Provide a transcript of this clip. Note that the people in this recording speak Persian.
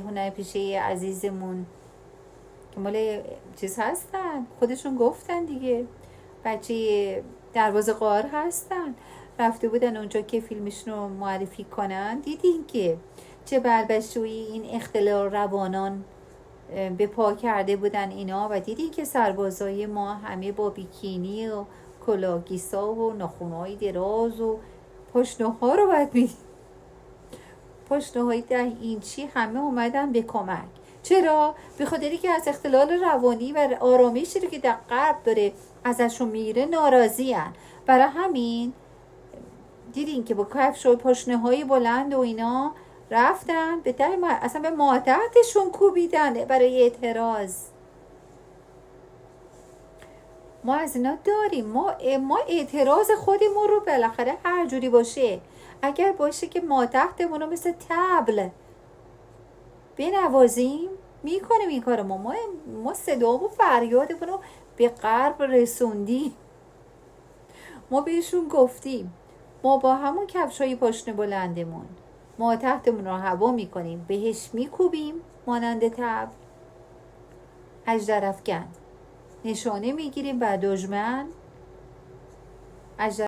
هنرپیشه عزیزمون که مال چیز هستن، خودشون گفتن دیگه، بچه دروازه غار هستن، رفته بودن اونجا که فیلمشون رو معرفی کنن. دیدین که چه بربشویی این اختلال روانان به پا کرده بودن اینا، و دیدین که سربازای ما همه با بیکینی و کلاگیسا و ناخونهای دراز و پاشنه رو باید میدین، پاشنه های 10 اینچی همه اومدن به کمک. چرا؟ به خاطری که از اختلال روانی و آرامشی رو که در قلب داره ازشون میگیره ناراضی هن. برای همین دیدین که با کفش و پاشنه های بلند و اینا رفتن به در اصلا به ماتحتشون کوبیدن برای اعتراض. ما از اینا داریم، ما اعتراض خودمون رو بالاخره هر جوری باشه، اگر باشه که ماتحتمون رو مثل طبل بنوازیم میکنیم این کار. ما صدا و فریادمون رو به غرب رسوندیم، ما بهشون گفتیم ما با همون کفشای پاشنه بلندمون ما تحتمون رو هوا میکنیم، بهش میکوبیم مانند طبل، اژدرافکن نشانه میگیریم بر دشمن.